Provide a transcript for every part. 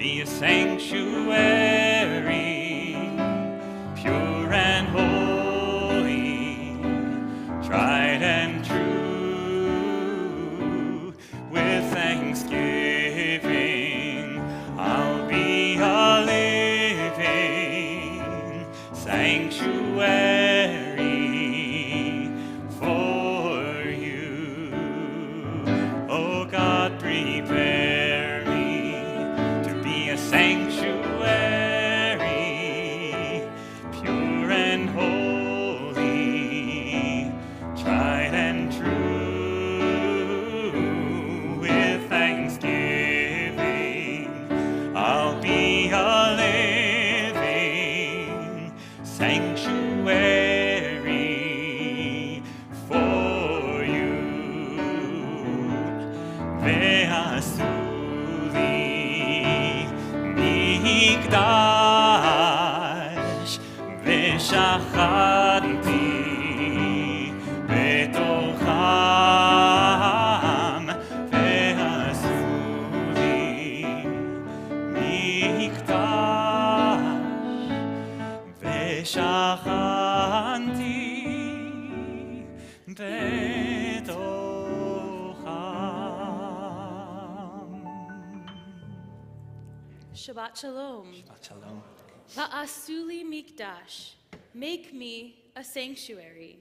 be a sanctuary, pure and holy, tried and true. With thanksgiving, I'll be a living sanctuary for you. Oh God, prepare me to be a sanctuary, pure and holy, tried and true. With thanksgiving, I'll be a living sanctuary for you. ועשו לי מקדש ושכנתי בתוכם. ועשו לי מקדש ושכנתי Shabbat Shalom. Shabbat Shalom. Va'asuli mikdash, make me a sanctuary.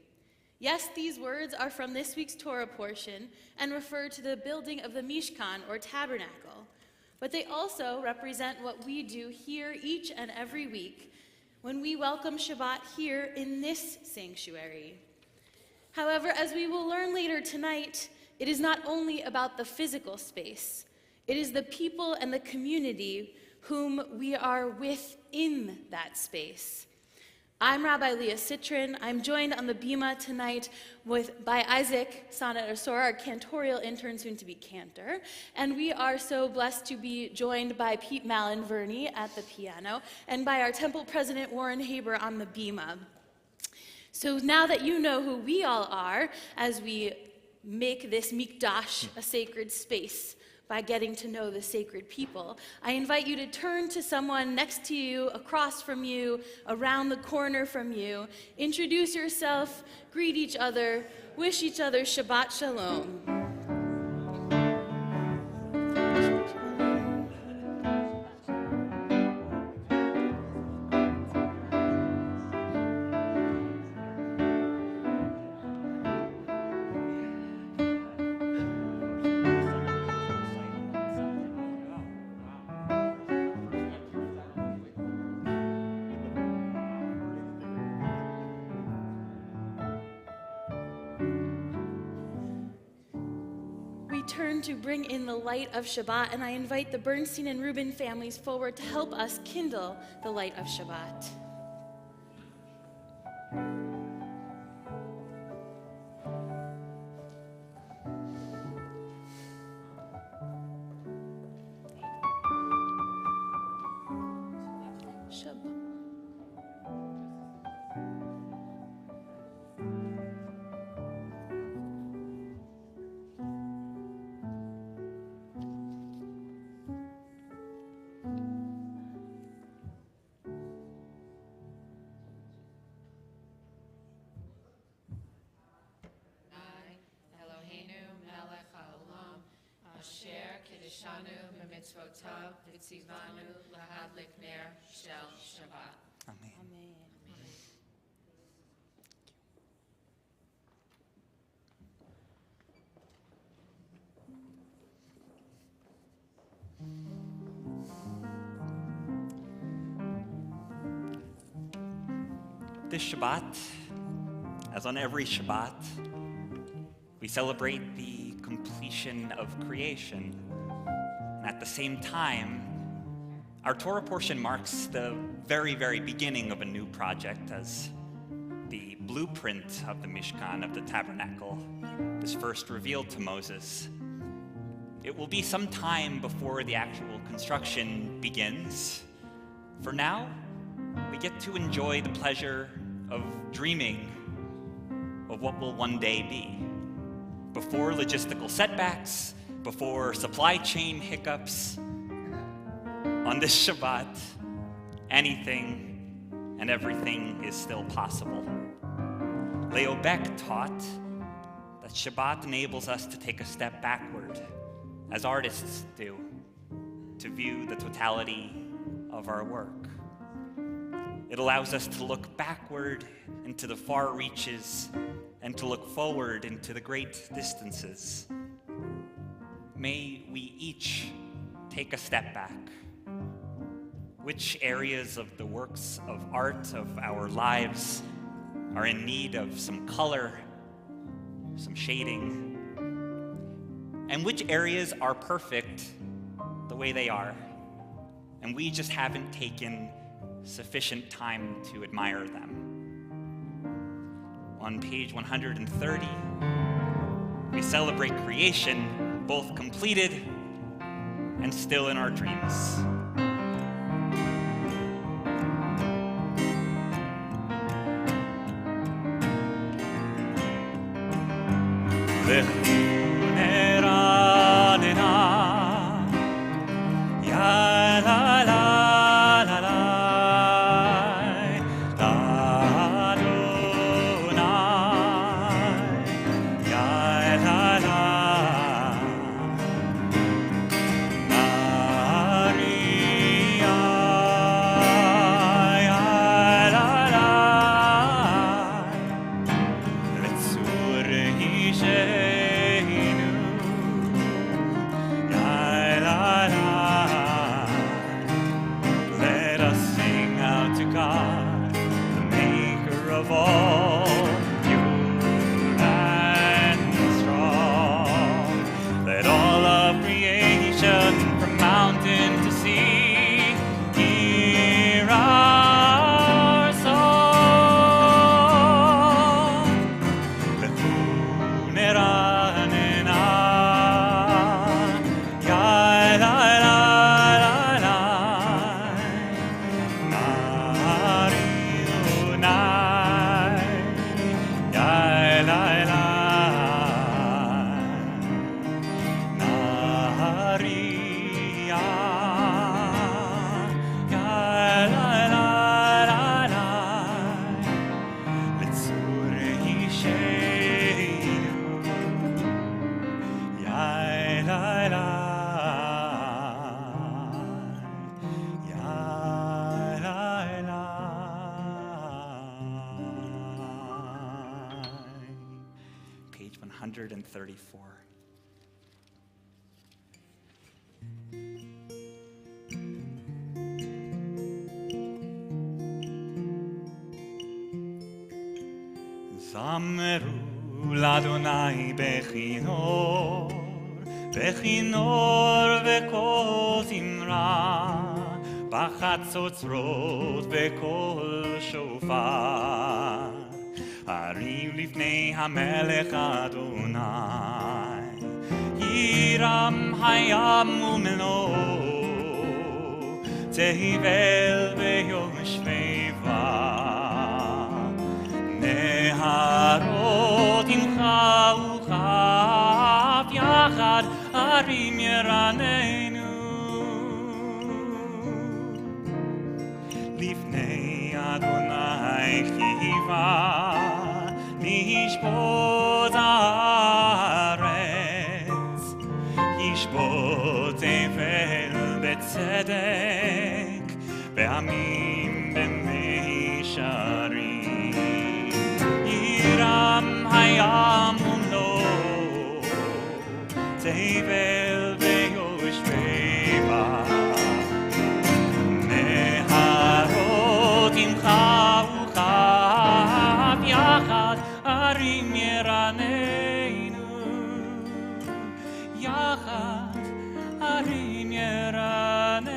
Yes, these words are from this week's Torah portion and refer to the building of the Mishkan or tabernacle, but they also represent what we do here each and every week when we welcome Shabbat here in this sanctuary. However, as we will learn later tonight, it is not only about the physical space, it is the people and the community whom we are with in that space. I'm Rabbi Leah Citrin. I'm joined on the Bima tonight by Isaac Sonnet Asor, our cantorial intern, soon to be cantor. And we are so blessed to be joined by Pete Mallon-Verney at the piano and by our temple president, Warren Haber, on the Bima. So now that you know who we all are, as we make this mikdash a sacred space, by getting to know the sacred people, I invite you to turn to someone next to you, across from you, around the corner from you, introduce yourself, greet each other, wish each other Shabbat Shalom. Turn to bring in the light of Shabbat, and I invite the Bernstein and Rubin families forward to help us kindle the light of Shabbat. Mitzvotav v'tzivanu lahadlik ner shel Shabbat. Amen. Amen. This Shabbat, as on every Shabbat, we celebrate the completion of creation. And at the same time, our Torah portion marks the very, very beginning of a new project as the blueprint of the Mishkan, of the tabernacle, is first revealed to Moses. It will be some time before the actual construction begins. For now, we get to enjoy the pleasure of dreaming of what will one day be. Before logistical setbacks, before supply chain hiccups, On this Shabbat, anything and everything is still possible. Leo Beck taught that Shabbat enables us to take a step backward, as artists do, to view the totality of our work. It allows us to look backward into the far reaches and to look forward into the great distances. May we each take a step back. Which areas of the works of art of our lives are in need of some color, some shading? And which areas are perfect the way they are, and we just haven't taken sufficient time to admire them? On page 130, we celebrate creation, both completed and still in our dreams. Page 134. זמרו לאדוני בכינור, בכינור וקול זמרה, בחצוצרות וקול שופר. הריב לפני המלך אדוני, ירם הים ומלואו, תבל ויושביה. נהרות ימחה וכף יחד הרים ירננו, לפני אדוני חיבה נשפוט הארץ, ישפוט תבל בצדק ועמים במישרים. ירם הים ומלואו, תבל ויושביה. נהרות ימחה וכף יחד הרים ירננו, יחד הרים ירננו.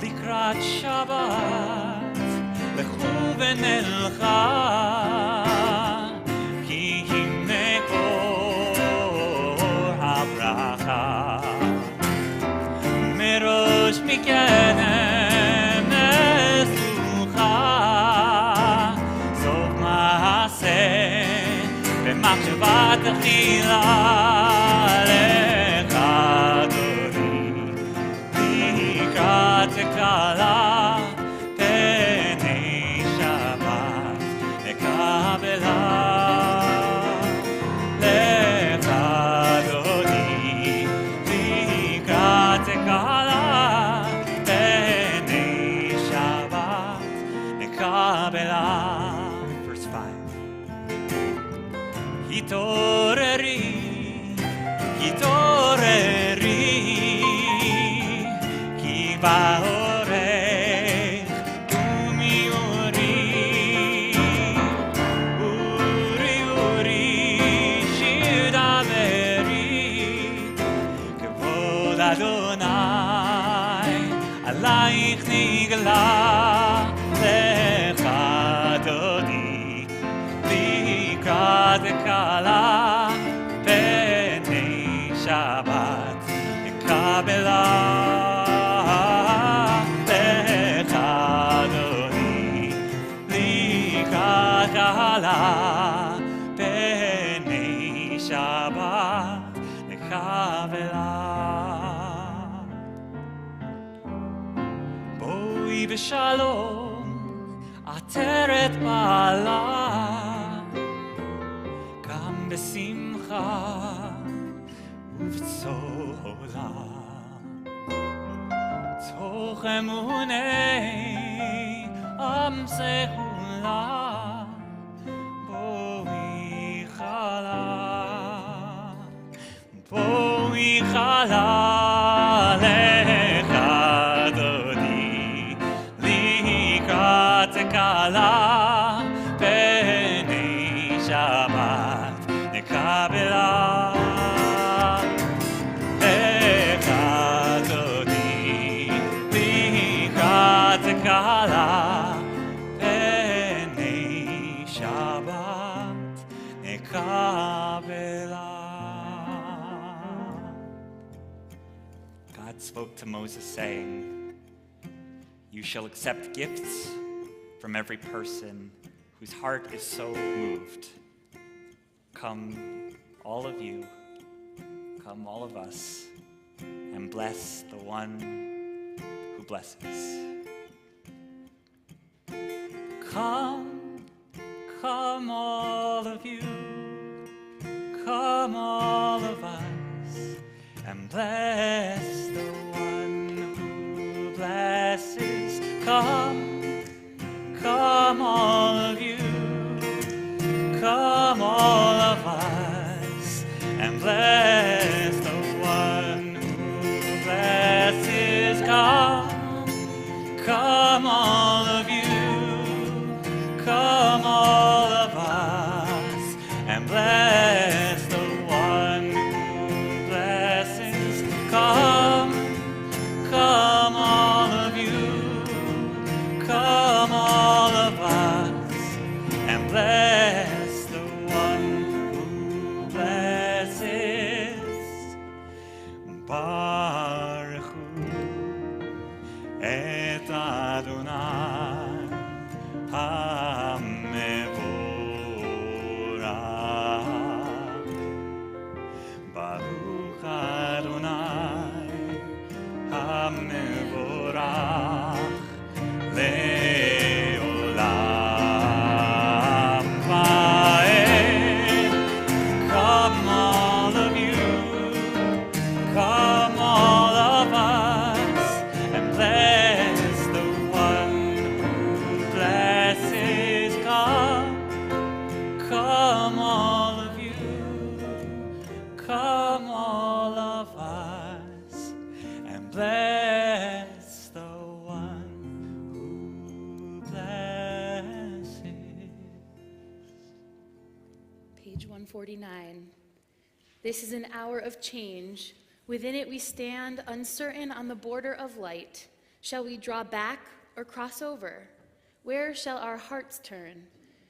לקראת שבת, לכו ונלכה, כי היא מקור הברכה. מראש מכן מסוכה, סוף מעשה במחשבה תחילה. קלה פני שבת לקבלה לך אדוני לקראת קלה פני שבת לקבלה. Verse 5. התעוררי התעוררי כי בעורך ומי אורי אורי אורי שיר דברי כבוד אדוני עלייך נגלה לך אדוני לקראת קלה פני שבת לקבלה. קלה פני שבת לקבלה. בואי בשלום עטרת בעלה, גם בשמחה ובצהלה, תוך אמוני עם סגולה. בואי חלה לך אדוני לקראת קלה פני שבת נקבלה. לך אדוני לקראת קלה פני שבת נקבלה. God spoke to Moses saying, "You shall accept gifts from every person whose heart is so moved. Come, all of you, come, all of us, and bless the one who blesses." Come, come, all of you, come, all of us, and bless the one who blesses. Come, come, all of you, come, all of us, and bless the one who blesses. Come, come, all of you, come, all of us, and bless the one who blesses. Come, come, all of you, come, all of us, and bless the one who blesses. Baruch hu et Adonai HaMevorach. Baruch Adonai 49. This is an hour of change. Within it we stand, uncertain on the border of light. Shall we draw back or cross over? Where shall our hearts turn?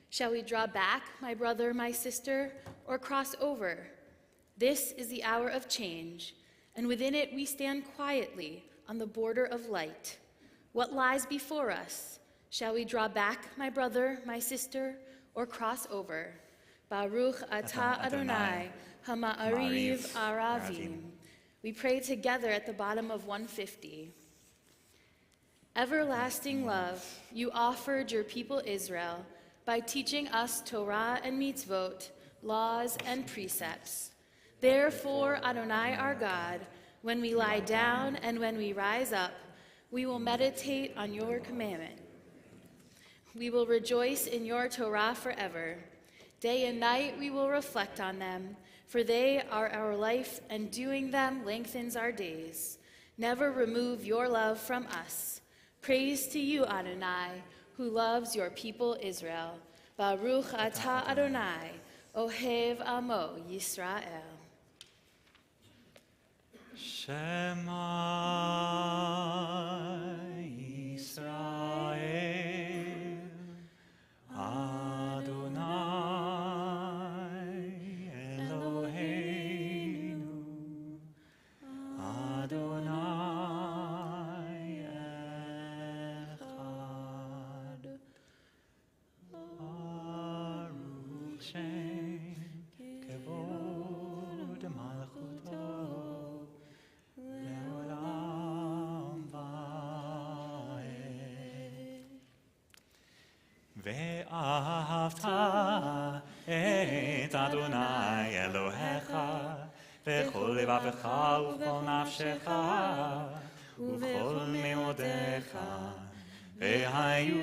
Shall we draw back, my brother, my sister, or cross over? This is the hour of change, and within it we stand quietly on the border of light. What lies before us? Shall we draw back, my brother, my sister, or cross over? Baruch atah Adonai, hama'ariv aravim. We pray together at the bottom of 150. Everlasting love, you offered your people Israel by teaching us Torah and mitzvot, laws and precepts. Therefore, Adonai our God, when we lie down and when we rise up, we will meditate on your commandment. We will rejoice in your Torah forever. Day and night we will reflect on them, for they are our life, and doing them lengthens our days. Never remove your love from us. Praise to you, Adonai, who loves your people Israel. Baruch atah Adonai, ohev amo Yisrael. Shema Yisrael, Adonai Eloheinu, Adonai Echad, Baruch Shem Kevod Malchuto Leolam Vaed. ואהבת את אדוני אלוהיך בכל לבבך ובכל נפשך ובכל מאודיך, והיו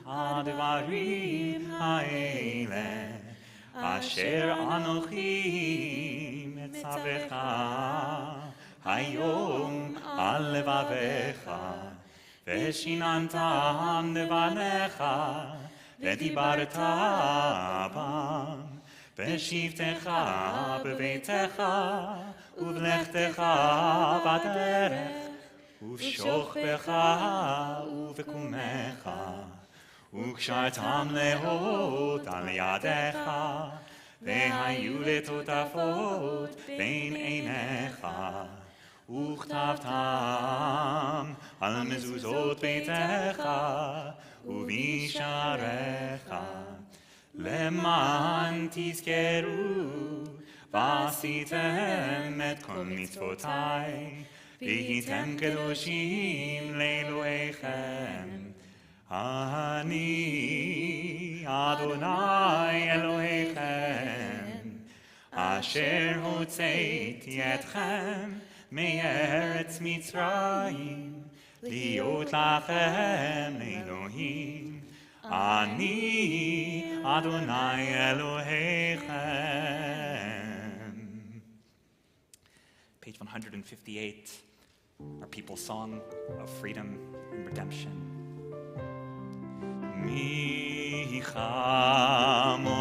הדברים האלה אשר אנוכי מצווך היום על לבביך, ושיננתם לבניך, ודיברת בם, בשבתך בביתך, ובלכתך בדרך, ובשוכבך ובקומך, וקשרתם להוד על ידיך, והיו לטוטפות בין עיניך, וכתבתם על מזוזות ביתך ובשעריך, למען תזכרו ועשיתם את כל מצוותיי, והייתם קדושים לאלוהיכם. אני אדוני אלוהיכם, אשר הוצאתי אתכם מארץ מצרים, להיות לכם אלוהים. אני אדוני אלוהיכם. Page 158, our people's song of freedom and redemption. מי כמוך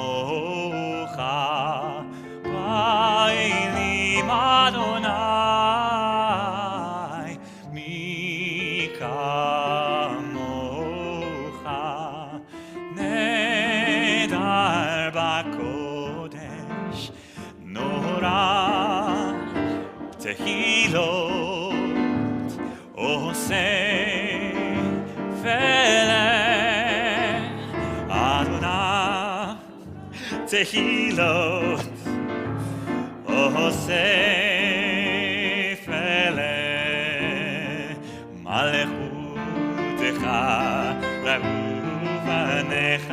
באלים אדוני, מי כמוך נהדר בקודש, נורא תהילות עושה תהילות עושה פלא, מלכותך ראו בניך,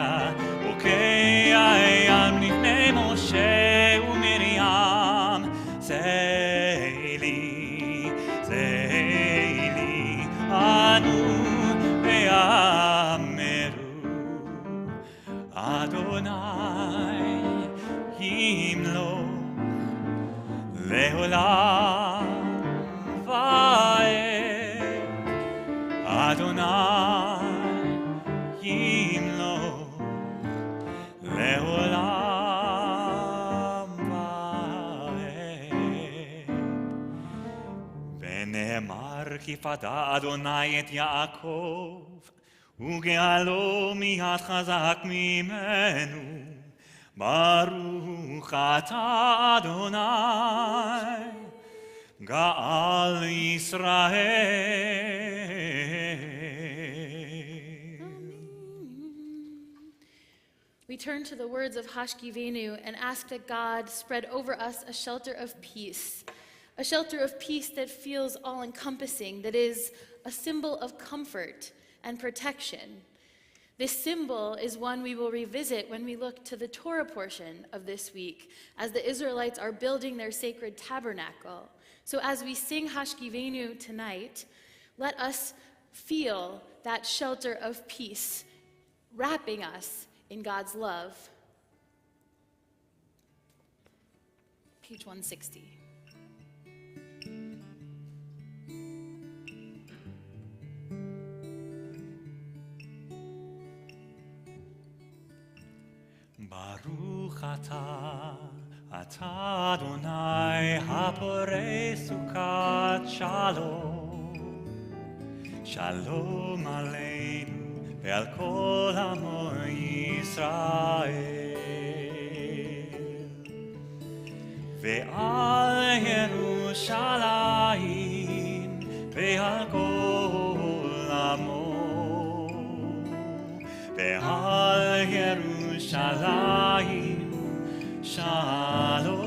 בוקע ים לפני משה ומרים. צאלי, צאלי, ענו ואמרו, אדוני ימלוך לעולם ועד. אדוני ימלוך לעולם נאמר כי פדה אדוני את יעקב, וגאלו מיד חזק ממנו. ברוך אתה אדוני, גאל ישראל. We turn to the words of Hashkivenu and ask that God spread over us a shelter of peace that feels all-encompassing, that is a symbol of comfort and protection. This symbol is one we will revisit when we look to the Torah portion of this week, as the Israelites are building their sacred tabernacle. So as we sing Hashkivenu tonight, let us feel that shelter of peace wrapping us in God's love. Page 160. ברוך אתה אדוני הפורש סוכת שלום, שלום עלינו ועל כל עמו ישראל, ועל ירושלים ועל כל עמו, ועל ירושלים שלום,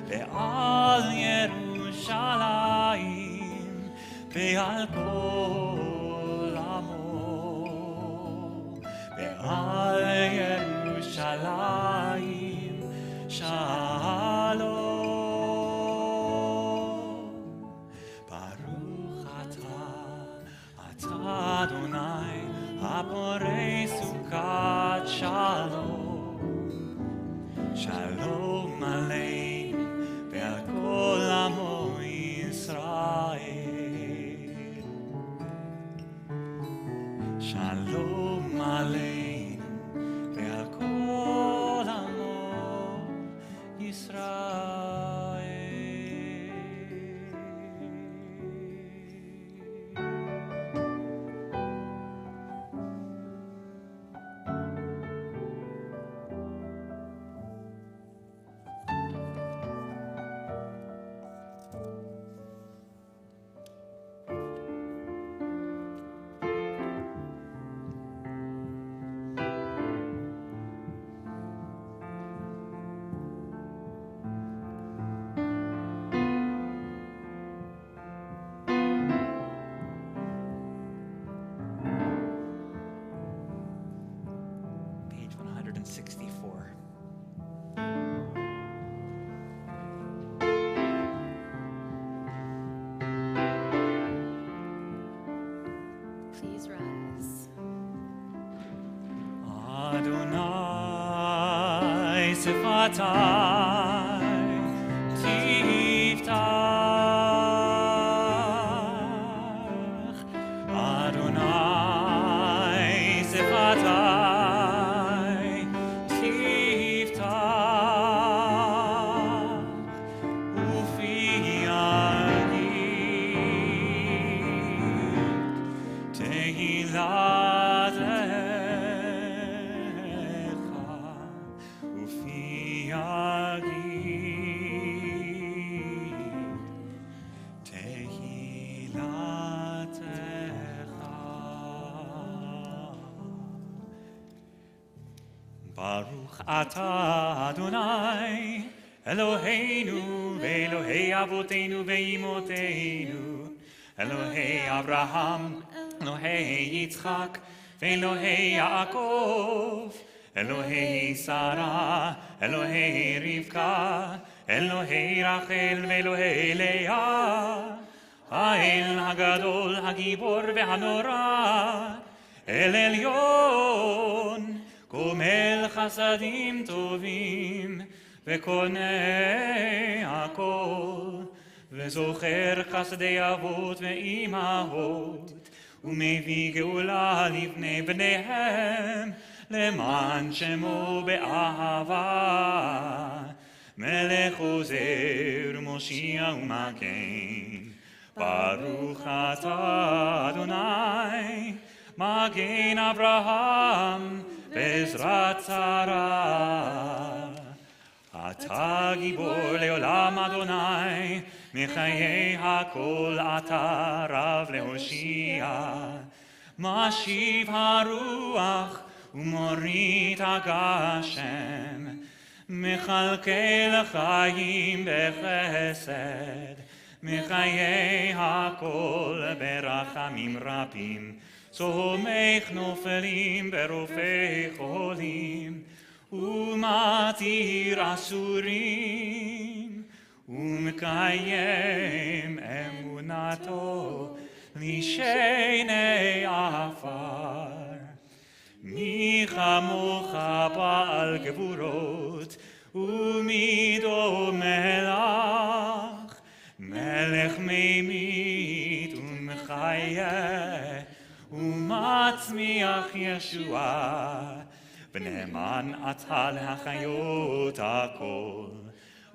ועל ירושלים ועל כל עמו, ועל ירושלים שלום. ברוך אתה אדוני הפורש סוכת שלום, שלום עלינו ועל כל עמו ישראל, שלום עלינו ועל כל עמו ישראל. Page 164. Please rise. Adonai Sifatai Tiftach, Adonai Sifatai Tiftach, Ufi Yagid Tehilat Baruch atah Adonai Eloheinu ve'Elohei avoteinu ve'imoteinu, Elohei Abraham, Elohei Yitzchak, ve'Elohei Yaakov, Elohei Sarah, Elohei Rivka, Elohei Rachel ve'Elohei Leah, Ha'el Hagadol Hagibor ve'Hanora, El Elyon, Gomel Chasadim Tovim, וקונה הכל, וזוכר חסדי אבות ואימהות, ומביא גאולה לבני בניהם, למען שמו באהבה, מלך עוזר, מושיע ומגן. ברוך אתה אדוני, מגן אברהם בעזרת שרה. אתה גיבור לעולם אדוני, מחיי הכל אתה רב להושיע. משיב הרוח ומוריד הגשם, מכלכל חיים בחסד, מחיי הכל ברחמים רבים. צומח נופלים ברופא חולים, ומתיר אסורים, ומקיים אמונתו לשני עפר. מי כמוך בעל גבורות, ומי דומה לך, מלך ממית ומחיה, ומצמיח ישועה. ונאמן אתה להחיות הכל.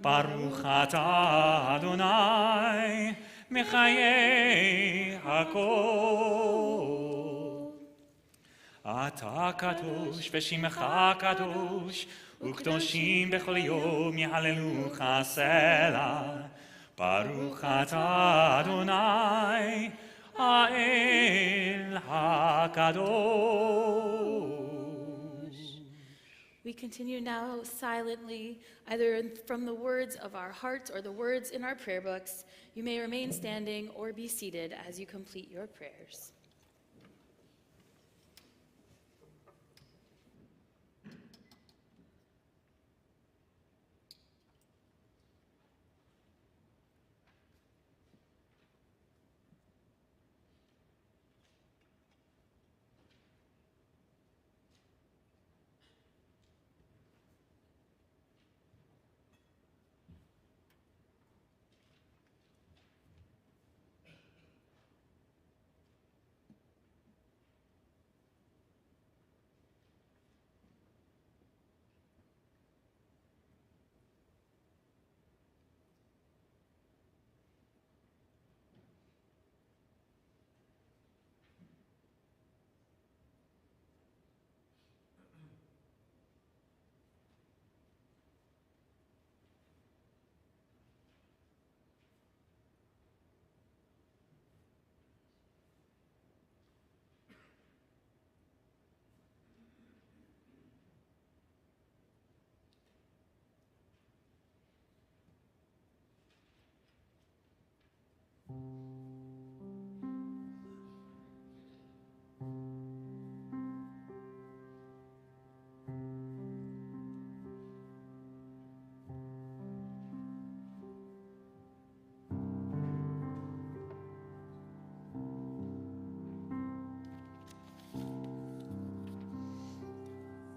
ברוך אתה אדוני, מחיי הכל. אתה קדוש ושמך קדוש, וקדושים בכל יום יהללוך סלע. ברוך אתה אדוני, האל הקדוש. We continue now silently, either from the words of our hearts or the words in our prayer books. You may remain standing or be seated as you complete your prayers.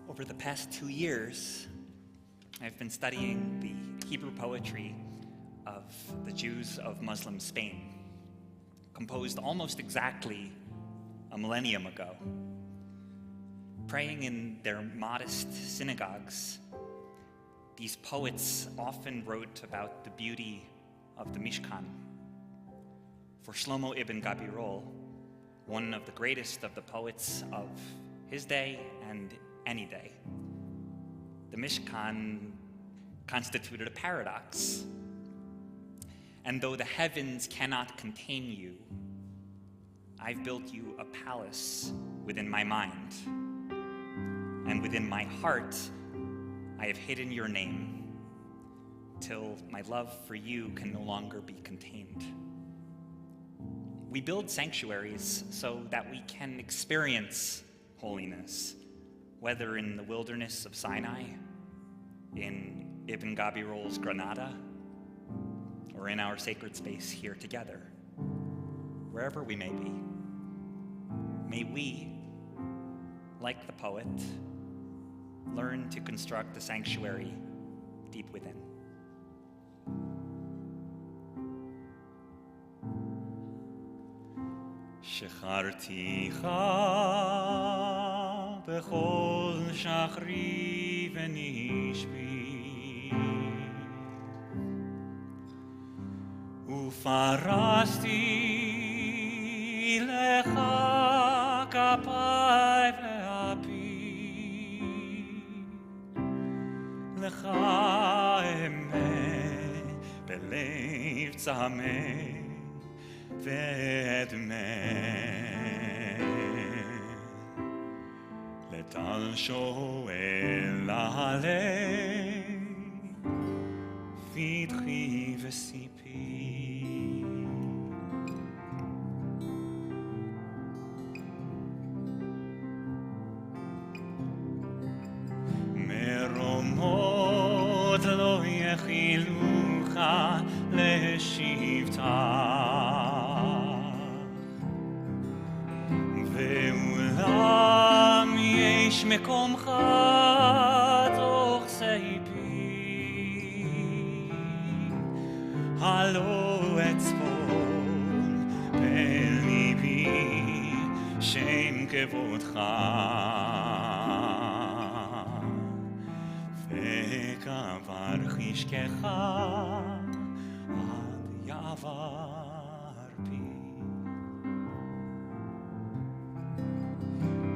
Over the past 2 years, I've been studying the Hebrew poetry of the Jews of Muslim Spain, composed almost exactly a millennium ago. Praying in their modest synagogues, these poets often wrote about the beauty of the Mishkan. For Shlomo ibn Gabirol, one of the greatest of the poets of his day and any day, the Mishkan constituted a paradox. And though the heavens cannot contain you, I've built you a palace within my mind. And within my heart, I have hidden your name, till my love for you can no longer be contained. We build sanctuaries so that we can experience holiness, whether in the wilderness of Sinai, in Ibn Gabirol's Granada, or in our sacred space here together, wherever we may be. May we, like the poet, learn to construct a sanctuary deep within. שחרתיך בכל שחרי ונשבי ופרסתי לך כפיי ואפי, לך אמת בלב צמא ואדמה, לטל שואל עלי פתחי וסיפי. מרומות לא יכילוך לשבטך, ואולם יש מקומך תוך סייפי, הלא אצפון בליבי שם כבודך, וקבר חשקך עד יעבר פי.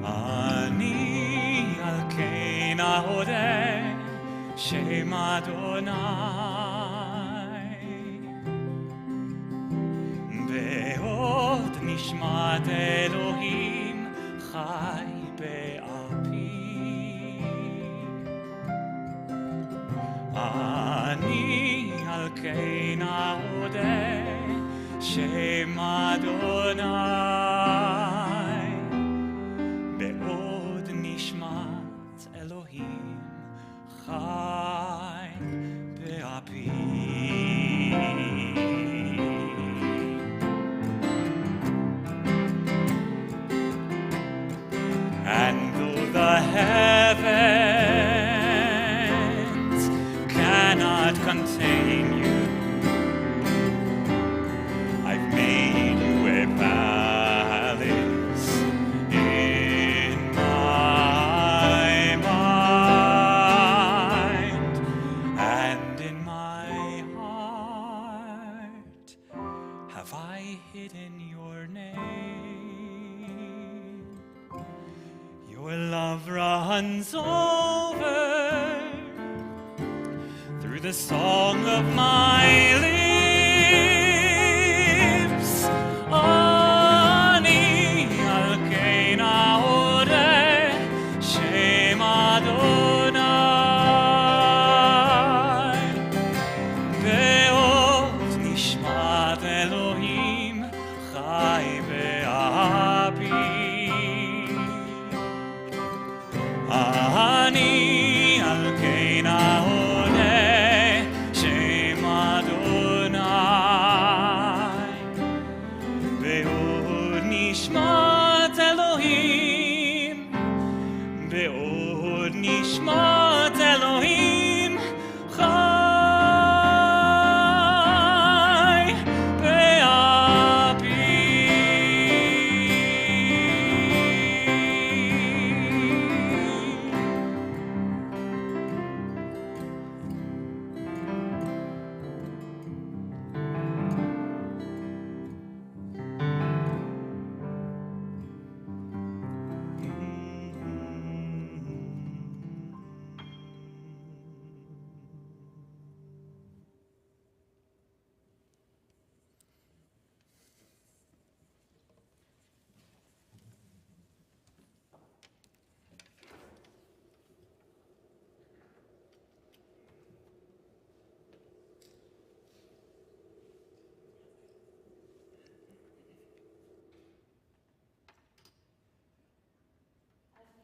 אני על כן אודה שם אדוני, בעוד נשמת אלוהים חי באפי. אני על כן אודה שם אדוני, בעוד נשמת אלוהים חי באפי. And though the heavens cannot contain you, I've made you a palace in my mind and in my heart have I hidden your name. Your love runs over through the song of my lips. Ani al kein aodeh shem Adonai, be'od nishmat Elohim chai be'api. Ani al kein aodeh shem Adonai, be'od nishmat Elohim, be'od nishmat Elohim chai be'api.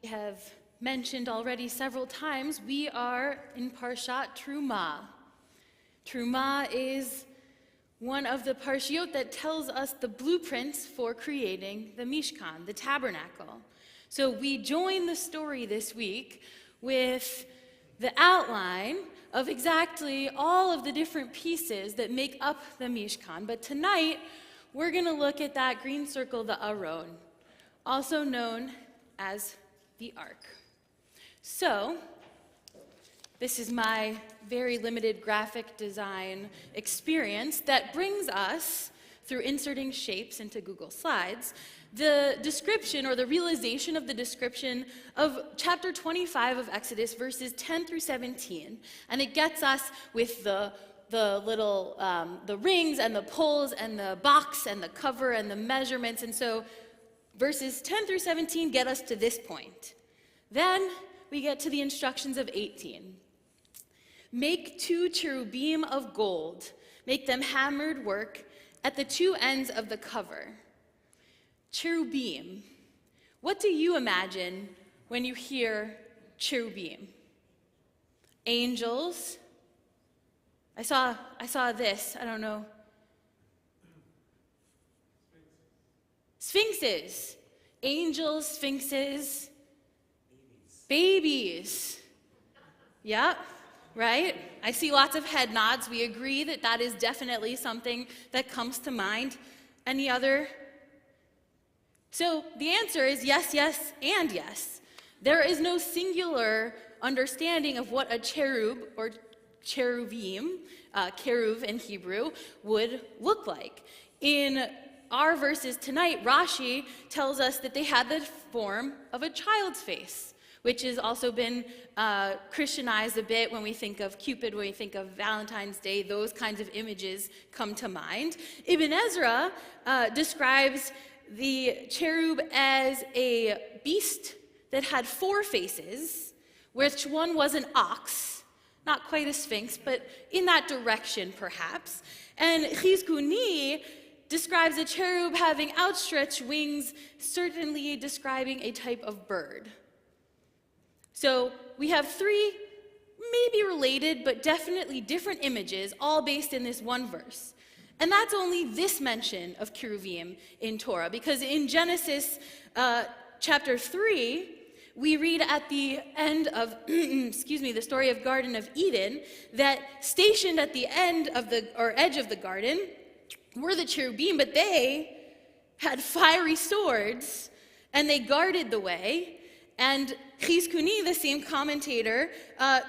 We have mentioned already several times, we are in Parshat Truma. Truma is one of the parshiot that tells us the blueprints for creating the Mishkan, the tabernacle. So we join the story this week with the outline of exactly all of the different pieces that make up the Mishkan. But tonight, we're going to look at that green circle, the Aron, also known as the Ark. So, This is my very limited graphic design experience that brings us, through inserting shapes into Google Slides, the description or the realization of the description of chapter 25 of Exodus, verses 10 through 17. And it gets us with the little, the rings and the poles and the box and the cover and the measurements. And so verses 10 through 17 get us to this point. Then we get to the instructions of 18. Make 2 cherubim of gold. Make them hammered work at the 2 ends of the cover. Cherubim. What do you imagine when you hear cherubim? Angels. I saw this, I don't know. Sphinxes. Angels, sphinxes. Babies. Yeah, right? I see lots of head nods. We agree that that is definitely something that comes to mind. Any other? So the answer is yes, yes, and yes. There is no singular understanding of what a cherub or cherubim, keruv in Hebrew, would look like. In our verses tonight, Rashi tells us that they had the form of a child's face, which has also been Christianized a bit. When we think of Cupid, when we think of Valentine's Day, those kinds of images come to mind. Ibn Ezra describes the cherub as a beast that had 4 faces, which one was an ox, not quite a sphinx, but in that direction perhaps. And Chizkuni describes a cherub having outstretched wings, certainly describing a type of bird. So we have 3 maybe related but definitely different images, all based in this one verse. And that's only this mention of cherubim in Torah, because in Genesis chapter 3, we read at the end of, the story of Garden of Eden, that stationed at the end of edge of the garden were the cherubim, but they had fiery swords, and they guarded the way. And Chizkuni, the same commentator,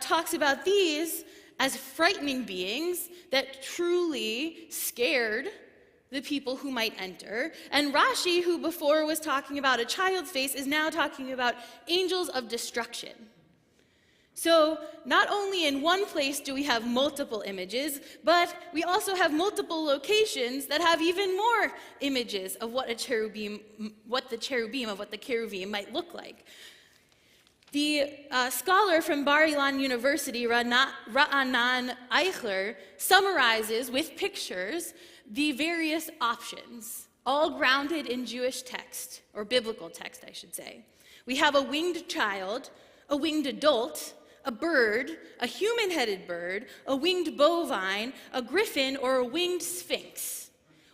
talks about these as frightening beings that truly scared the people who might enter. And Rashi, who before was talking about a child's face, is now talking about angels of destruction. So not only in one place do we have multiple images, but we also have multiple locations that have even more images of what the cherubim might look like. The scholar from Bar Ilan University, Ra'anan Eichler, summarizes with pictures the various options, all grounded in Jewish text, or biblical text, I should say. We have a winged child, a winged adult, a bird, a human-headed bird, a winged bovine, a griffin, or a winged sphinx.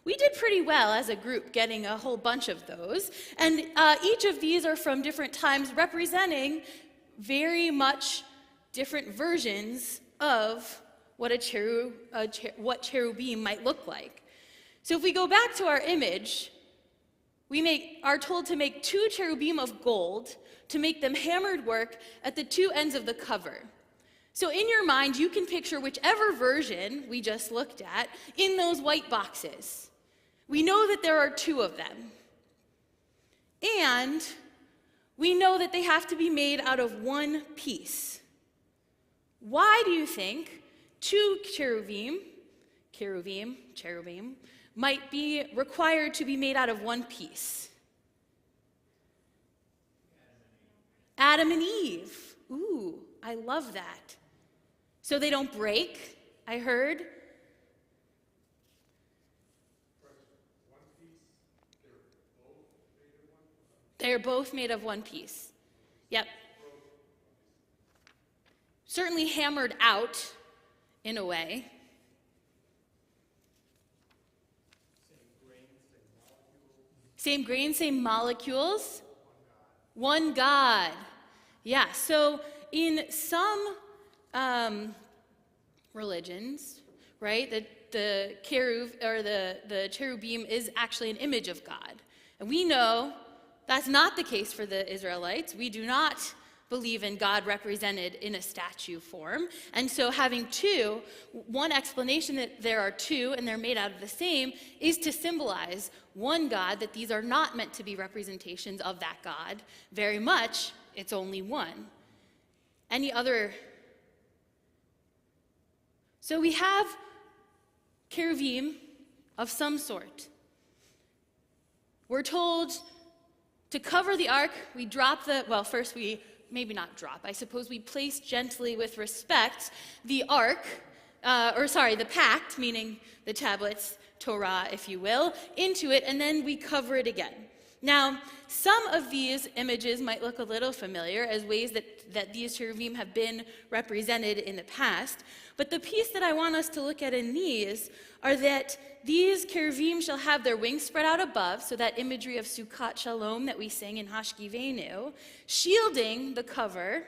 We did pretty well as a group getting a whole bunch of those, and each of these are from different times representing very much different versions of what what cherubim might look like. So if we go back to our image, we are told to make 2 cherubim of gold, to make them hammered work at the 2 ends of the cover. So in your mind, you can picture whichever version we just looked at in those white boxes. We know that there are 2 of them. And we know that they have to be made out of 1 piece. Why do you think 2 cherubim might be required to be made out of 1 piece? Adam and Eve. Ooh, I love that. So they don't break, I heard. They're both made of 1 piece. Yep. Certainly hammered out in a way. Same grain, same molecules. One God. Yeah, so in some religions, right, the keruv or the cherubim is actually an image of God. And we know that's not the case for the Israelites. We do not believe in God represented in a statue form. And so having two, one explanation that there are two and they're made out of the same is to symbolize one God, that these are not meant to be representations of that God. Very much, it's only one. Any other? So we have cherubim of some sort. We're told to cover the ark, we drop first we, maybe not drop, I suppose we place gently with respect the ark, the pact, meaning the tablets, Torah, if you will, into it, and then we cover it again. Now, some of these images might look a little familiar as ways that these cherubim have been represented in the past, but the piece that I want us to look at in these are that these cherubim shall have their wings spread out above, so that imagery of Sukkot Shalom that we sing in Hashkivenu, shielding the cover,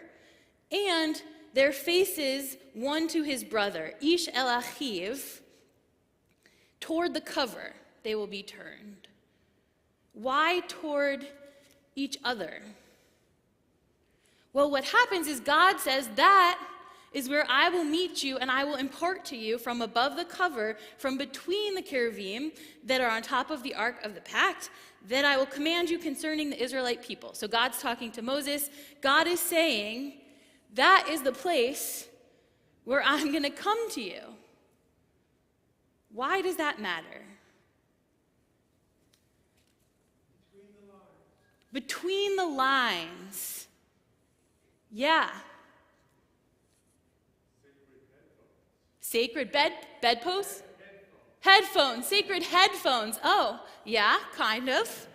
and their faces one to his brother, Ish el Achiv, toward the cover they will be turned. Why toward each other? Well, what happens is God says, that is where I will meet you and I will impart to you from above the cover, from between the cherubim that are on top of the Ark of the Pact, that I will command you concerning the Israelite people. So God's talking to Moses. God is saying, that is the place where I'm going to come to you. Why does that matter? Between the lines. Yeah. Sacred bedposts? Headphones. Sacred headphones. Oh, yeah, kind of.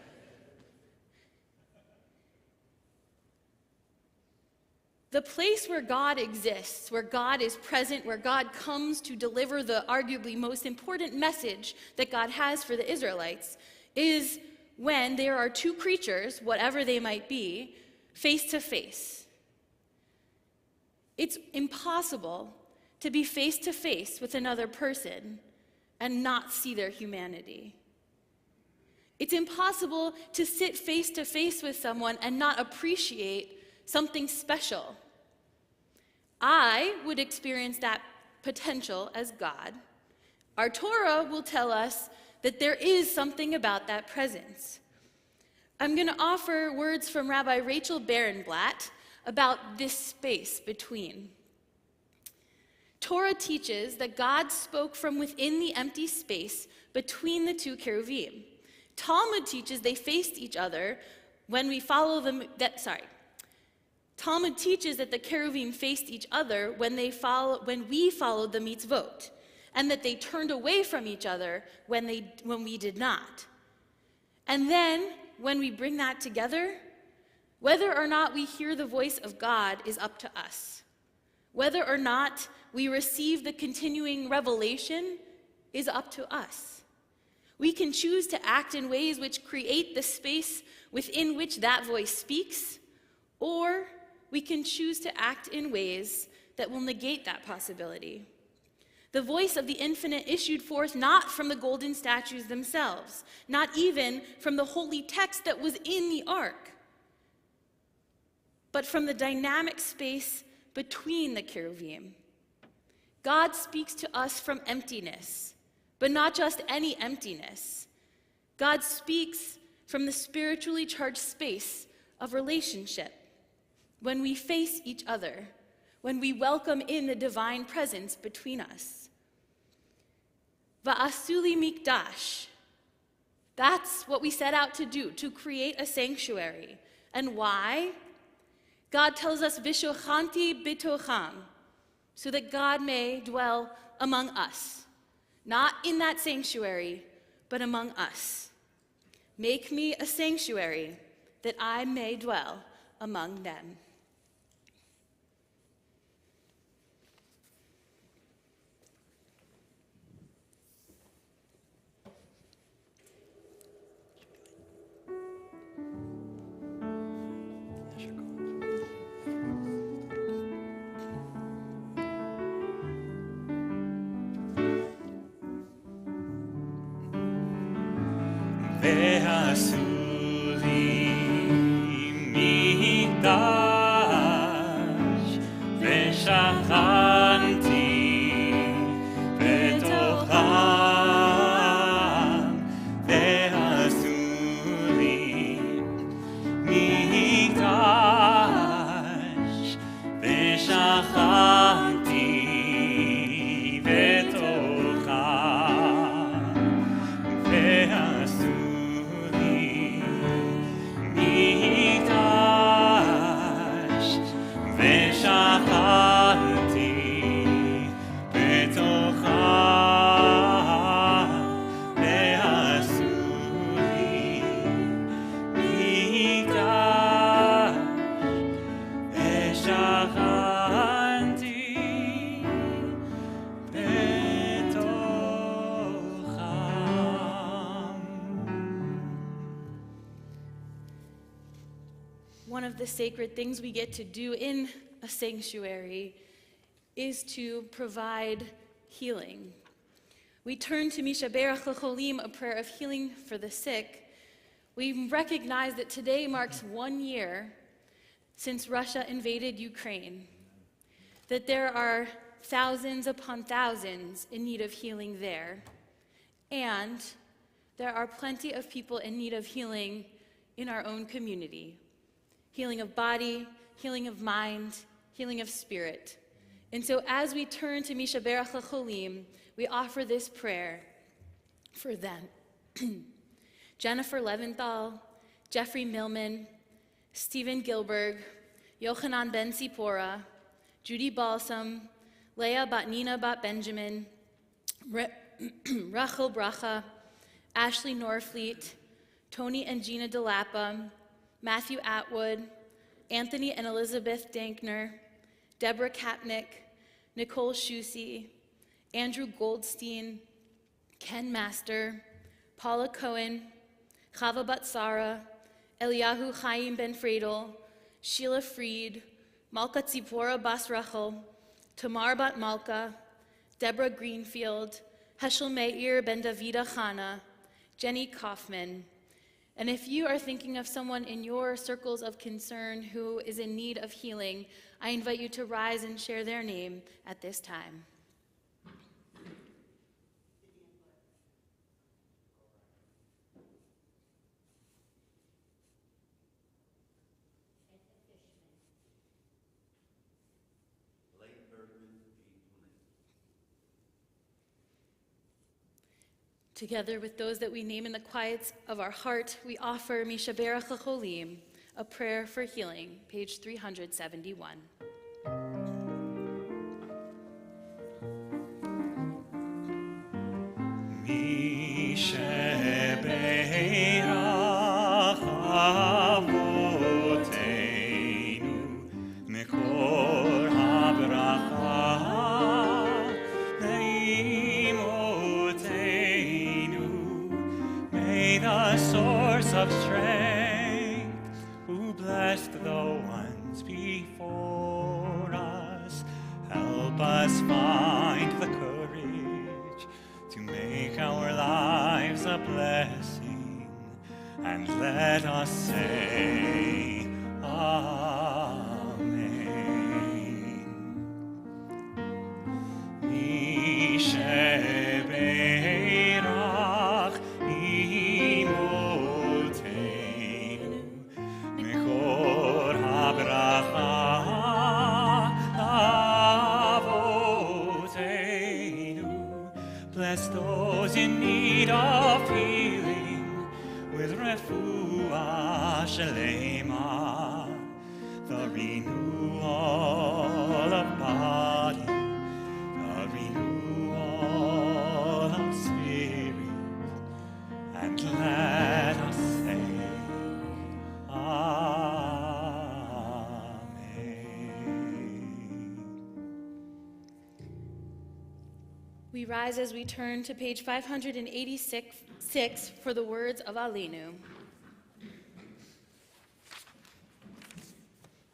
The place where God exists, where God is present, where God comes to deliver the arguably most important message that God has for the Israelites, is when there are two creatures, whatever they might be, face to face. It's impossible to be face to face with another person and not see their humanity. It's impossible to sit face to face with someone and not appreciate something special. I would experience that potential as God. Our Torah will tell us that there is something about that presence. I'm going to offer words from Rabbi Rachel Barenblatt about this space between. Torah teaches that God spoke from within the empty space between the two cherubim. Talmud teaches they faced each other when we follow them. Talmud teaches that the cherubim faced each other when we followed the mitzvot, and that they turned away from each other when we did not. And then, when we bring that together, whether or not we hear the voice of God is up to us. Whether or not we receive the continuing revelation is up to us. We can choose to act in ways which create the space within which that voice speaks, or we can choose to act in ways that will negate that possibility. The voice of the infinite issued forth not from the golden statues themselves, not even from the holy text that was in the ark, but from the dynamic space between the cherubim. God speaks to us from emptiness, but not just any emptiness. God speaks from the spiritually charged space of relationship. When we face each other, when we welcome in the divine presence between us. Va'asuli mikdash. That's what we set out to do, to create a sanctuary. And why? God tells us, Vishochanti bitocham, so that God may dwell among us. Not in that sanctuary, but among us. Make me a sanctuary that I may dwell among them. ועשו לי מקדש one of the sacred things we get to do in a sanctuary is to provide healing. We turn to Mishaberach L'Cholim, a prayer of healing for the sick. We recognize that today marks 1 year since Russia invaded Ukraine, that there are thousands upon thousands in need of healing there, and there are plenty of people in need of healing in our own community. Healing of body, healing of mind, healing of spirit. And so as we turn to Mishaberach L'Cholim, we offer this prayer for them. Jennifer Leventhal, Jeffrey Millman, Stephen Gilberg, Yochanan Ben Sipora, Judy Balsam, Leah Batnina Bat Benjamin, Rachel Bracha, Ashley Norfleet, Tony and Gina DeLappa, Matthew Atwood, Anthony and Elizabeth Dankner, Deborah Kapnick, Nicole Shusey, Andrew Goldstein, Ken Master, Paula Cohen, Chava Batsara, Eliyahu Chaim Ben Fredel, Sheila Freed, Malka Tzipora Bas Rachel, Tamar Bat Malka, Deborah Greenfield, Heschel Meir Ben Davida Chana, Jenny Kaufman. And if you are thinking of someone in your circles of concern who is in need of healing, I invite you to rise and share their name at this time. Together with those that we name in the quiets of our heart, we offer Mishaberach L'Cholim, a prayer for healing, page 371. Mishaberach Avoteinu, Mekor HaBracha, the source of strength, who blessed the ones before us, help us find the courage to make our lives a blessing, and let us say Amen. Mishaberach Mekor HaBracha Avoteinu. Bless those in need of healing with refuah shelema, the renewal of body, the renewal of spirit, and let us say Amen. We rise as we turn to page 586 for the words of Aleinu.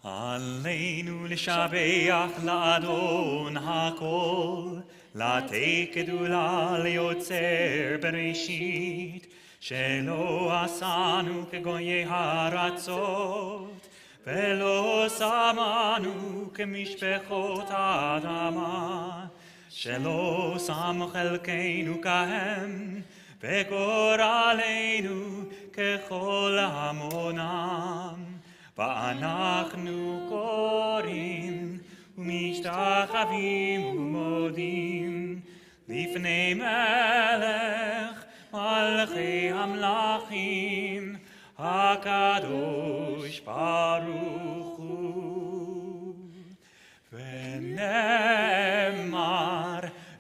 Aleinu l'shabeach la'adon hakol, la'tei kedula liotzer bereshit, shelo asanu kegoyei haratzot, velo samanu kemishpechot adama, shelo sam chelkeinu kahem, וגורלנו ככל המונם, ואנחנו קוראים ומשתחווים ומודים לפני מלך מלכי המלכים הקדוש ברוך הוא. ונאמר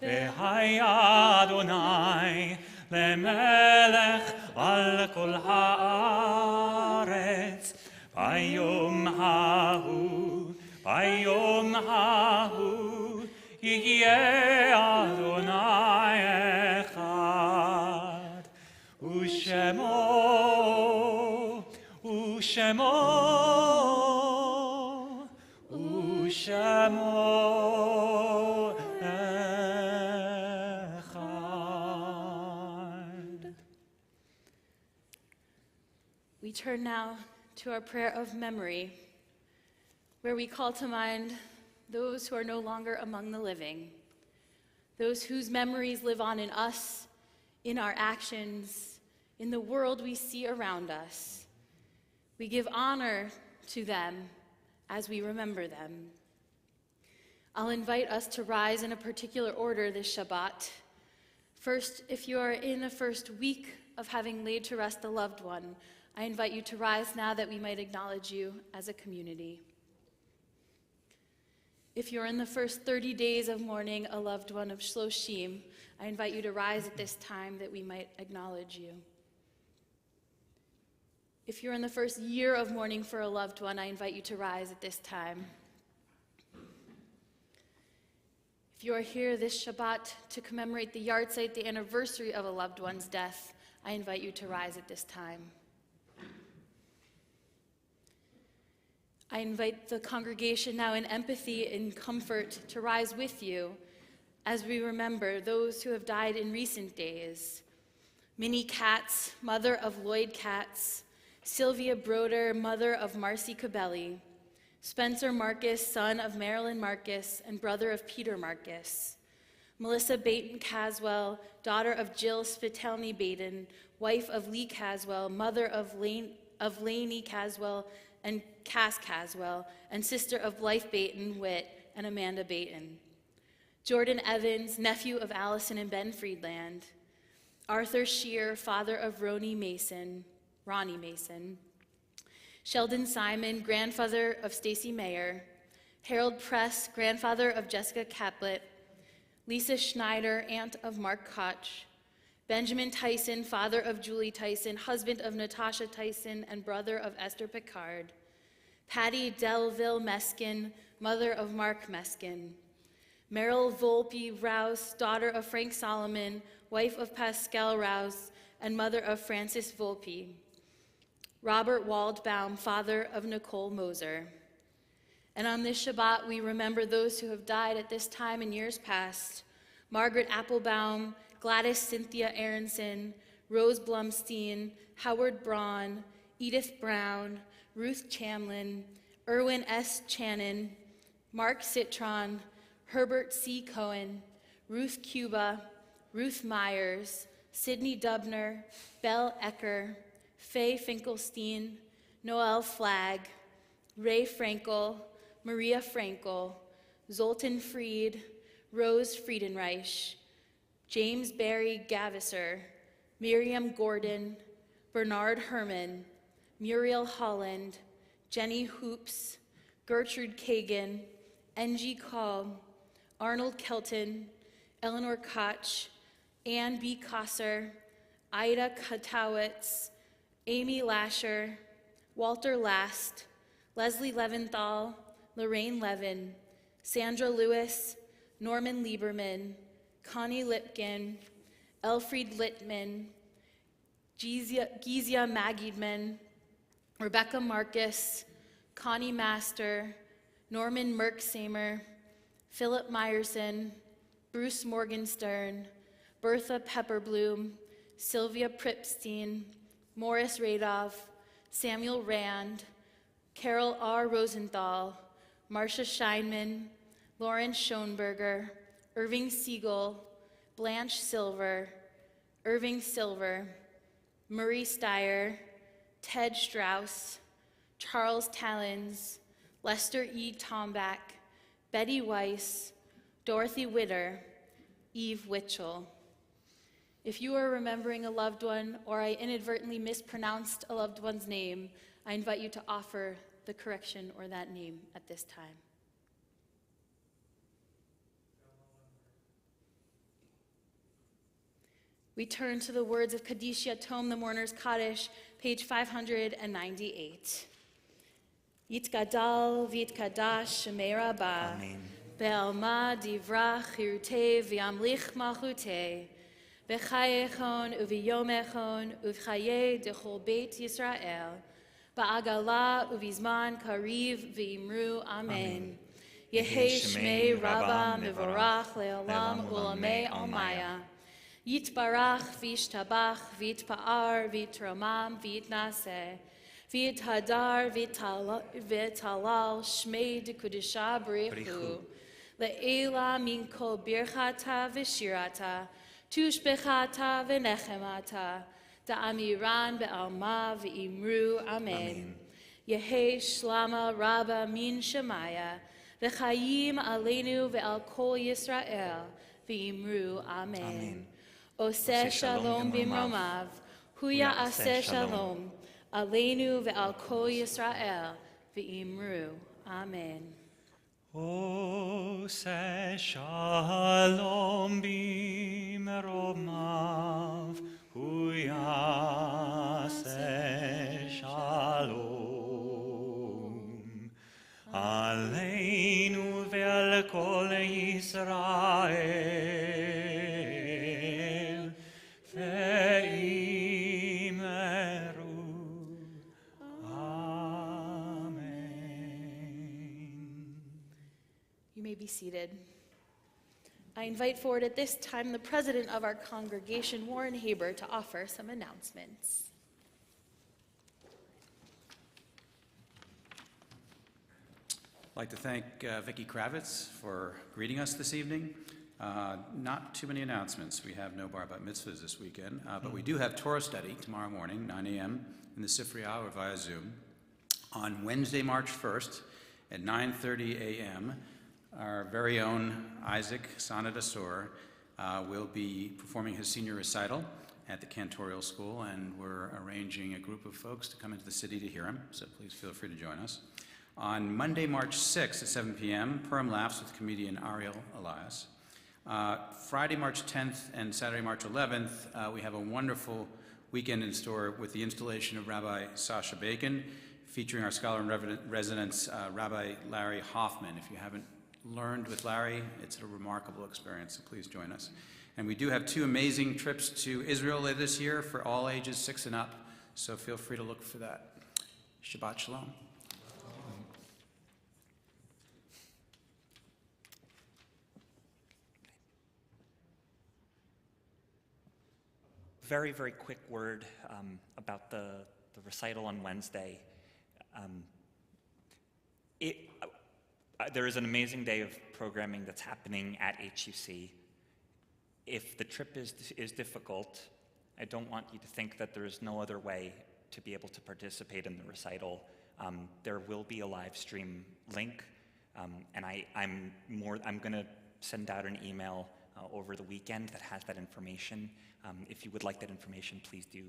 והיה אדוני למלך על כל הארץ ביום ההוא יהיה אדוני אחד ושמו We turn now to our prayer of memory, where we call to mind those who are no longer among the living, those whose memories live on in us, in our actions, in the world we see around us. We give honor to them as we remember them. I'll invite us to rise in a particular order this Shabbat. First, if you are in the first week of having laid to rest a loved one, I invite you to rise now that we might acknowledge you as a community. If you're in the first 30 days of mourning a loved one of Shloshim, I invite you to rise at this time that we might acknowledge you. If you're in the first year of mourning for a loved one, I invite you to rise at this time. If you are here this Shabbat to commemorate the yahrzeit, the anniversary of a loved one's death, I invite you to rise at this time. I invite the congregation now in empathy and comfort to rise with you as we remember those who have died in recent days. Minnie Katz, mother of Lloyd Katz, Sylvia Broder, mother of Marcy Cabelli, Spencer Marcus, son of Marilyn Marcus and brother of Peter Marcus, Melissa Baton Caswell, daughter of Jill Spitelny Baton, wife of Lee Caswell, mother of Lainey Caswell and Cass Caswell, and sister of Blythe Baton Witt and Amanda Baton. Jordan Evans, nephew of Allison and Ben Friedland. Arthur Shear, father of Ronnie Mason. Sheldon Simon, grandfather of Stacy Mayer. Harold Press, grandfather of Jessica Caplett. Lisa Schneider, aunt of Mark Koch. Benjamin Tyson, father of Julie Tyson, husband of Natasha Tyson and brother of Esther Picard. Patty Delville Meskin, mother of Mark Meskin. Meryl Volpe Rouse, daughter of Frank Solomon, wife of Pascal Rouse and mother of Francis Volpe. Robert Waldbaum, father of Nicole Moser. And on this Shabbat, we remember those who have died at this time in years past. Margaret Applebaum, Gladys Cynthia Aronson, Rose Blumstein, Howard Braun, Edith Brown, Ruth Chamlin, Erwin S. Channon, Mark Citron, Herbert C. Cohen, Ruth Cuba, Ruth Myers, Sidney Dubner, Belle Ecker, Faye Finkelstein, Noel Flagg, Ray Frankel, Maria Frankel, Zoltan Fried, Rose Friedenreich, James Barry Gavisser, Miriam Gordon, Bernard Herman, Muriel Holland, Jenny Hoops, Gertrude Kagan, Ng Cobb, Arnold Kelton, Eleanor Koch, Ann B. Kosser, Ida Katowitz, Amy Lasher, Walter Last, Leslie Leventhal, Lorraine Levin, Sandra Lewis, Norman Lieberman, Connie Lipkin, Elfried Littman, Gizia Magidman, Rebecca Marcus, Connie Master, Norman Merksamer, Philip Meyerson, Bruce Morgenstern, Bertha Pepperbloom, Sylvia Pripstein, Morris Radov, Samuel Rand, Carol R. Rosenthal, Marcia Scheinman, Lauren Schoenberger, Irving Siegel, Blanche Silver, Irving Silver, Murray Steyer, Ted Strauss, Charles Tallons, Lester E. Tomback, Betty Weiss, Dorothy Witter, Eve Witchell. If you are remembering a loved one or I inadvertently mispronounced a loved one's name, I invite you to offer the correction or that name at this time. We turn to the words of Kaddish Yatom, the Mourner's Kaddish, page 598. Yitgadal v'yitkadash shemei rabbah, Amen. be'alma divra chirutei v'yamlich malchutei, v'chayechon uv'yomechon uv'chayei dechol beit Yisrael, ba'agala uv'izman kariv v'imru amen. Yehei shmei rabbah mevorach le'olam ulamei almaya. Yitbarach v'yishtabach v'yitpa'ar v'yitromam v'yitnaseh. V'yitadar v'talal shmei dekudisha b'richu. Le'ela min kol birchata v'shirata, tushbechata v'nechemata, da'amiran be'alma v'imru amen. Yehi shlama rabba min shemaya, v'chayim aleinu ve'al kol Yisrael, v'imru amen. Oseh shalom bimromav, huya aseh shalom, aleinu ve'al kol Yisrael, v'imru amen. Oseh shalom bimromav, hu yaseh shalom. Aleinu ve'al kol Yisrael, ve'imru. You may be seated. I invite forward at this time the president of our congregation, Warren Haber, to offer some announcements. I'd like to thank Vicki Kravitz for greeting us this evening. Not too many announcements. We have no bar bat mitzvahs this weekend, but we do have Torah study tomorrow morning, 9 a.m. in the Sifriya or via Zoom. On Wednesday, March 1st at 9:30 a.m., our very own Isaac Sanad Asor will be performing his senior recital at the Cantorial School, and we're arranging a group of folks to come into the city to hear him, so please feel free to join us. On Monday, March 6th at 7 p.m., Purim Laughs with comedian Ariel Elias. Friday, March 10th and Saturday, March 11th, we have a wonderful weekend in store with the installation of Rabbi Sasha Bacon, featuring our scholar in residence, Rabbi Larry Hoffman. If you haven't learned with Larry, it's a remarkable experience, so please join us. And we do have 2 amazing trips to Israel later this year for all ages 6 and up, so feel free to look for that. Shabbat Shalom. Very, very quick word about the recital on Wednesday. There is an amazing day of programming that's happening at HUC. If the trip is difficult, I don't want you to think that there is no other way to be able to participate in the recital. There will be a live stream link, and I'm going to send out an email over the weekend that has that information. If you would like that information, please do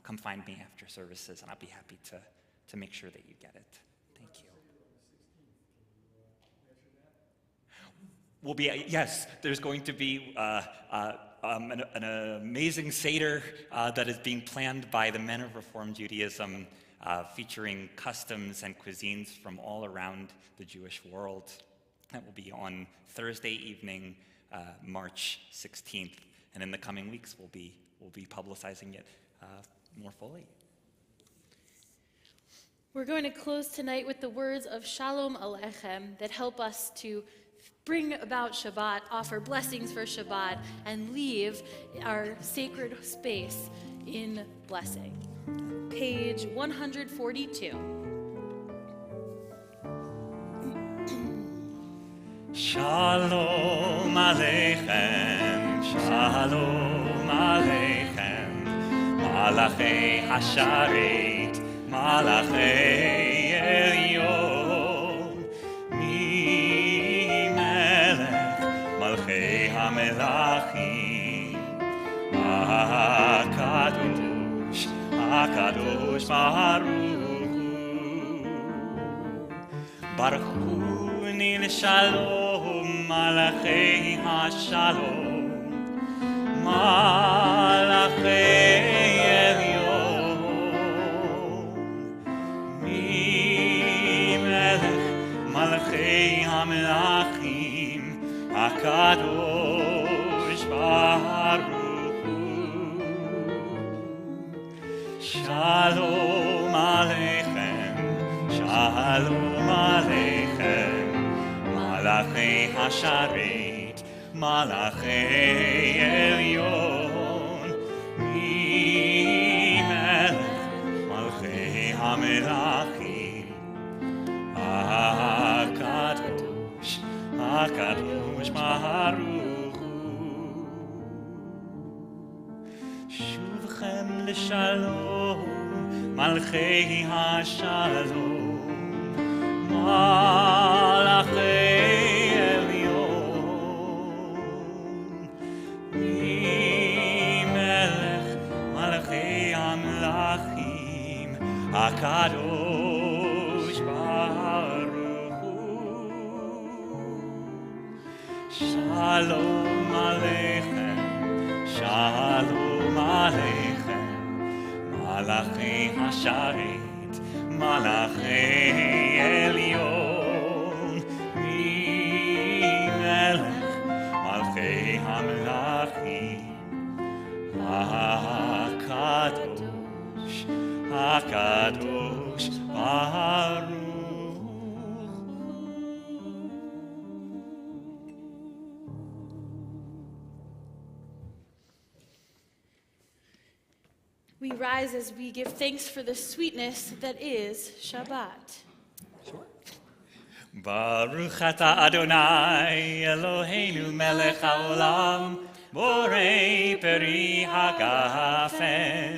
come find me after services, and I'll be happy to make sure that you get it. Thank you. Yes, there's going to be an amazing Seder that is being planned by the Men of Reform Judaism, featuring customs and cuisines from all around the Jewish world. That will be on Thursday evening, March 16th, and in the coming weeks we'll be publicizing it more fully. We're going to close tonight with the words of Shalom Aleichem that help us to bring about Shabbat, offer blessings for Shabbat, and leave our sacred space in blessing. Page 142. Shalom Aleichem, Shalom Aleichem, Malachei Hasharet, Malachei Elyon, Mi-Melech, Malchei HaMelachim, HaKadosh, HaKadosh Baruch Hu, Nil Shalom, Malachei HaShalom, Malachei Elyon, Mi-Melech, Malachei HaMelachim, HaKadosh Baruch Hu. Shalom Aleichem, Shalom Aleichem, Malachei Hasharet, Malachei Elyon, Mi-Melech, Malchei שובכם לשלום, מלכי השלום, מלאכי עליון, ממלך מלכי המלכים, הקדוש ברוך הוא. שלום עליכם, שלום עליכם, מלאכי השרת, מלאכי עליון, ממלך מלכי המלכים, הקדוש, הקדוש ברוך הוא. We rise as we give thanks for the sweetness that is Shabbat. Baruch atah Adonai Eloheinu melech haolam borei peri hagafen.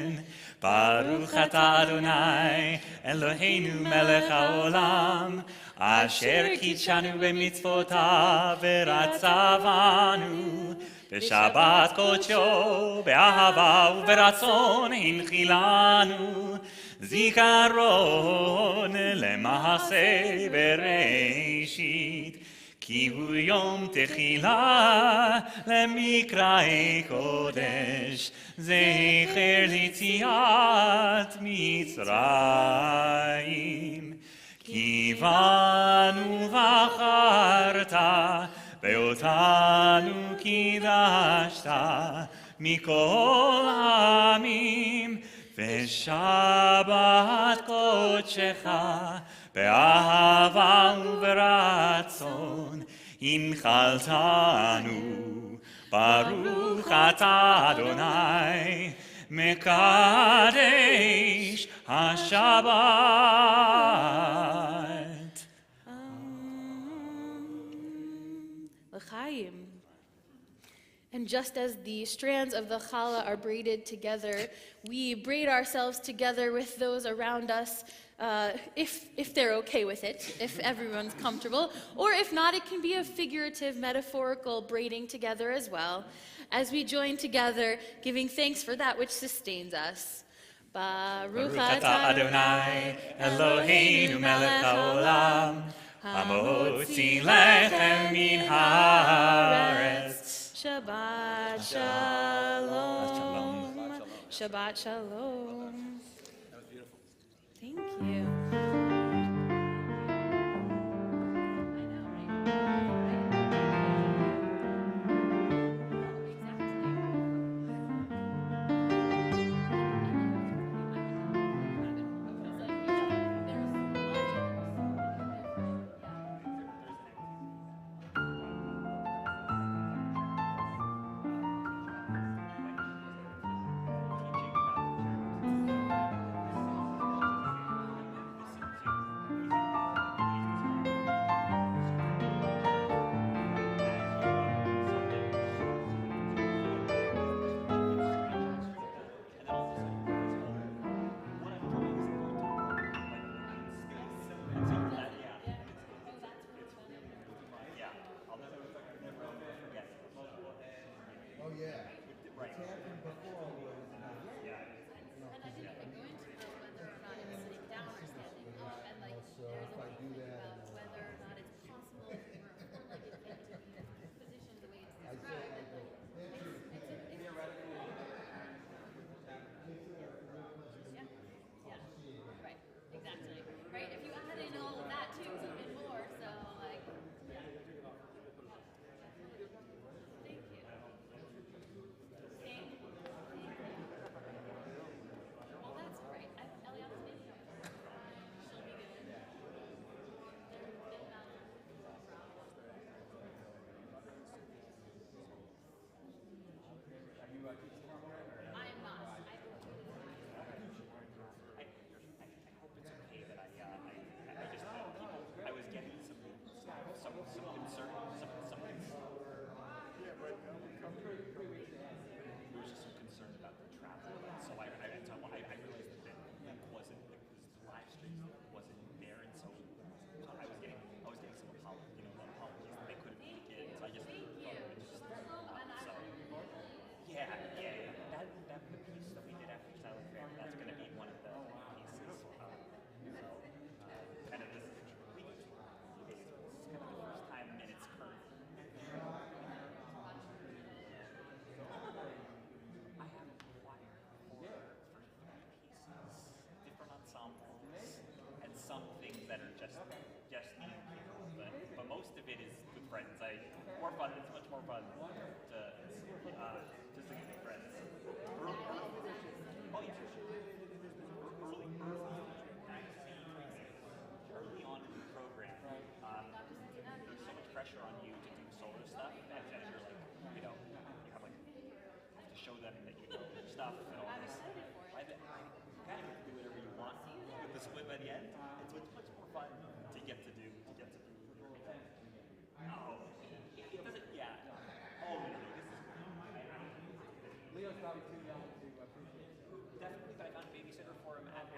Baruch atah Adonai Eloheinu melech haolam asher kitshanu b'mitzvotav v'ratzavanu בשבת קודשו, באהבה וברצון הנחילנו, זיכרון למעשה בראשית, כי הוא יום תחילה למקראי קודש, זכר ליציאת מצרים. כי בנו בחרת, ואותנו קידשת מכל העמים, ושבת קודשך באהבה וברצון הנחלתנו. ברוך אתה אדוני מקדש השבת. L'chaim. And just as the strands of the challah are braided together, we braid ourselves together with those around us, if they're okay with it, if everyone's comfortable, or if not, it can be a figurative, metaphorical braiding together as well, as we join together, giving thanks for that which sustains us. Baruch atah Adonai Eloheinu melech haolam, המוציא לחם מן הארץ. Shabbat shalom. Shabbat shalom. That was beautiful. Thank you. the split by the end. It's much more fun to get to do. Oh, it doesn't. Yeah. Oh no, this is. Leo's probably too young to appreciate it. Definitely, but I found a babysitter for him at